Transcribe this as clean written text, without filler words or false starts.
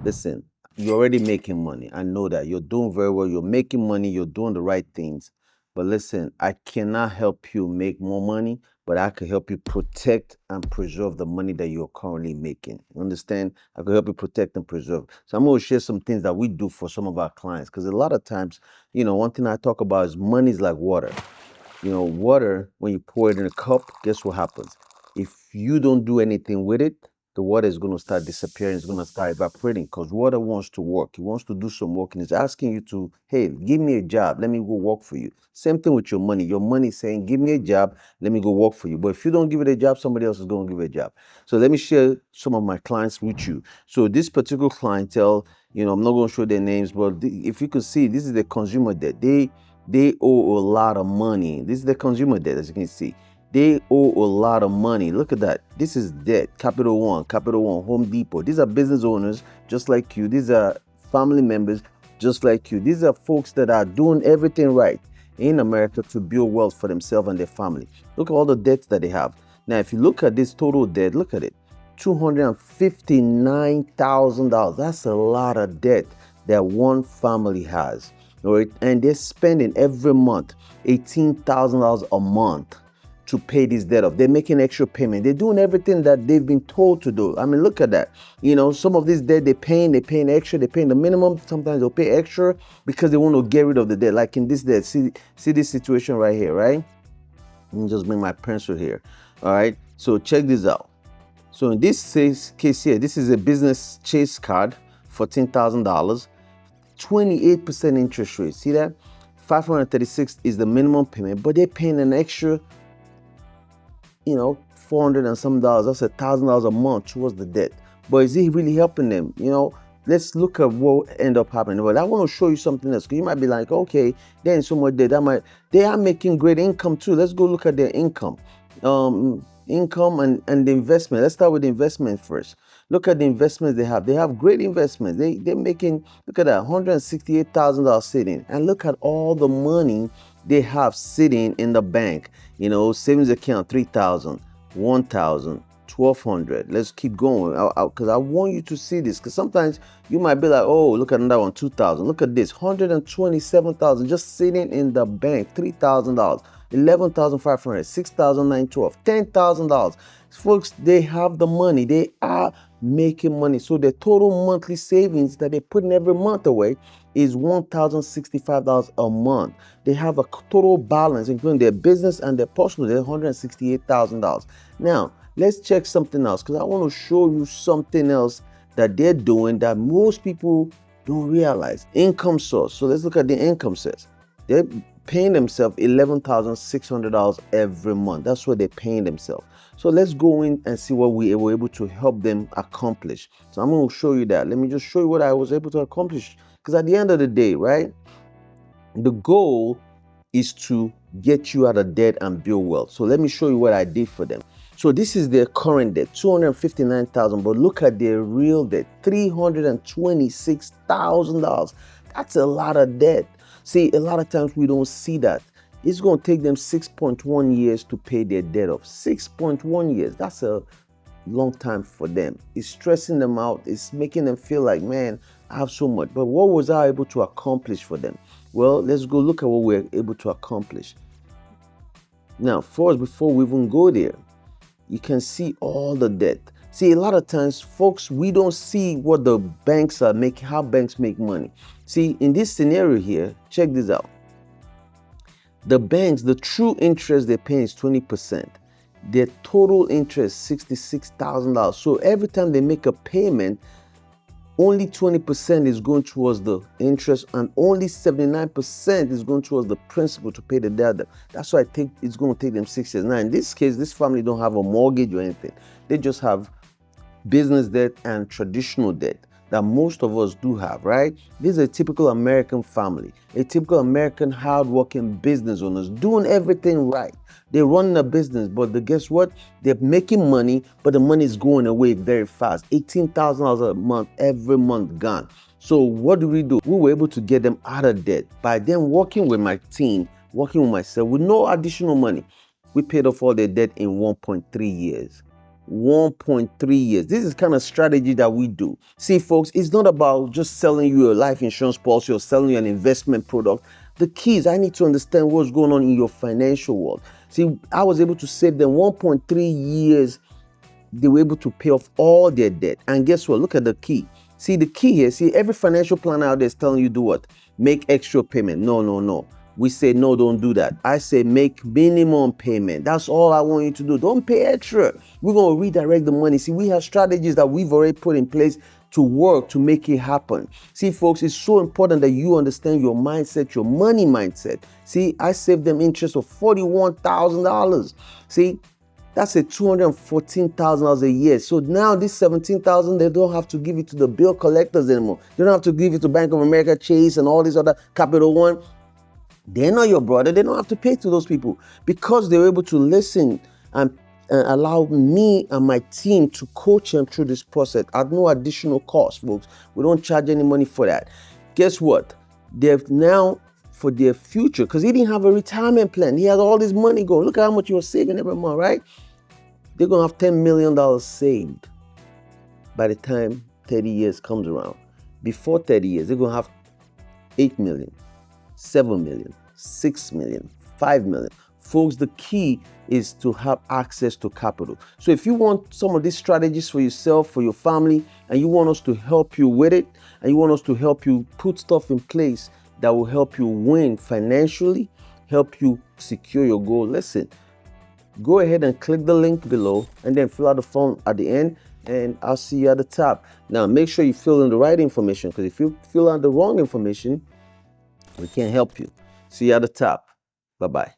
Listen, you're already making money. I know that you're doing very well. You're making money. You're doing the right things. But listen, I cannot help you make more money, but I can help you protect and preserve the money that you're currently making. You understand? I can help you protect and preserve. So I'm going to share some things that we do for some of our clients because a lot of times, one thing I talk about is money is like water. Water, when you pour it in a cup, guess what happens? If you don't do anything with it, the water is going to start disappearing. It's going to start evaporating because water wants to work. It wants to do some work and it's asking you to, hey, give me a job. Let me go work for you. Same thing with your money. Your money is saying, give me a job. Let me go work for you. But if you don't give it a job, somebody else is going to give it a job. So let me share some of my clients with you. So this particular clientele, I'm not going to show their names, but if you could see, this is the consumer debt. They owe a lot of money. This is the consumer debt, as you can see. They owe a lot of money. Look at that. This is debt. Capital One, Home Depot. These are business owners just like you. These are family members just like you. These are folks that are doing everything right in America to build wealth for themselves and their family. Look at all the debts that they have. Now, if you look at this total debt, look at it. $259,000. That's a lot of debt that one family has. Right? And they're spending every month $18,000 a month to pay this debt off. They're making extra payment. They're doing everything that they've been told to do. I mean, look at that. Some of this debt they're paying extra, they're paying the minimum. Sometimes they'll pay extra because they want to get rid of the debt. Like in this debt, see this situation right here, right? Let me just bring my pencil here. All right. So check this out. So in this case here, this is a business Chase card, $14,000. 28% interest rate. See that? 536 is the minimum payment, but they're paying an extra, 400 and some dollars. That's $1,000 a month towards the debt. But is it really helping them? Let's look at what end up happening. But I want to show you something else. Because you might be like, okay, they're in so much debt. They are making great income too. Let's go look at their income. Income and the investment. Let's start with the investment first. Look at the investments they have. They have great investments. They're making, look at that, $168,000 sitting. And look at all the money they have sitting in the bank. Savings account, $3,000, $1,000, $1,200. Let's keep going because I want you to see this. Because sometimes you might be like, oh, look at another one, $2,000. Look at this, $127,000 just sitting in the bank, $3,000. $11,500, $6,912, $10,000. Folks, they have the money. They are making money. So the total monthly savings that they're putting every month away is $1,065 a month. They have a total balance, including their business and their personal, they're $168,000. Now, let's check something else because I want to show you something else that they're doing that most people don't realize. Income source. So let's look at the income source. They're paying themselves $11,600 every month. That's what they're paying themselves. So let's go in and see what we were able to help them accomplish. So I'm going to show you that. Let me just show you what I was able to accomplish. Because at the end of the day, right, the goal is to get you out of debt and build wealth. So let me show you what I did for them. So this is their current debt, $259,000, but look at their real debt, $326,000. That's a lot of debt. See, a lot of times we don't see that. It's going to take them 6.1 years to pay their debt off. 6.1 years. That's a long time for them. It's stressing them out. It's making them feel like, man, I have so much. But what was I able to accomplish for them? Well, let's go look at what we're able to accomplish. Now, first, before we even go there, you can see all the debt. See, a lot of times, folks, we don't see what the banks are making, how banks make money. See, in this scenario here, check this out. The banks, the true interest they're paying is 20%. Their total interest, $66,000. So every time they make a payment, only 20% is going towards the interest and only 79% is going towards the principal to pay the debt. That's why I think it's going to take them 6 years. Now, in this case, this family don't have a mortgage or anything. They just have business debt and traditional debt that most of us do have, right? This is a typical American family, a typical American hardworking business owners doing everything right. They're running a business, but guess what? They're making money, but the money is going away very fast. $18,000 a month, every month gone. So what do? We were able to get them out of debt by them working with my team, working with myself with no additional money. We paid off all their debt in 1.3 years. 1.3 years. This is kind of strategy that we do. See, folks, it's not about just selling you a life insurance policy or selling you an investment product. The key is I need to understand what's going on in your financial world. See, I was able to save them 1.3 years. They were able to pay off all their debt. And guess what? Look at the key. See, the key here, see, every financial planner out there is telling you do what? Make extra payment. No, no, no. We say, no, don't do that. I say make minimum payment. That's all I want you to do. Don't pay extra. We're going to redirect the money. See, we have strategies that we've already put in place to work to make it happen. See, folks, it's so important that you understand your mindset, your money mindset. See, I saved them interest of $41,000. See, that's a $214,000 a year. So now this $17,000, they don't have to give it to the bill collectors anymore. They don't have to give it to Bank of America, Chase, and all these other Capital One. They're not your brother. They don't have to pay to those people because they were able to listen and allow me and my team to coach them through this process at no additional cost, folks. We don't charge any money for that. Guess what? They've now, for their future, because he didn't have a retirement plan. He had all this money going. Look at how much you were saving every month, right? They're going to have $10 million saved by the time 30 years comes around. Before 30 years, they're going to have 8 million. 7 million, 6 million, 5 million. Folks, the key is to have access to capital. So if you want some of these strategies for yourself, for your family, and you want us to help you with it, and you want us to help you put stuff in place that will help you win financially, help you secure your goal, listen, go ahead and click the link below and then fill out the form at the end, and I'll see you at the top. Now, make sure you fill in the right information, because if you fill out the wrong information, we can't help you. See you at the top. Bye-bye.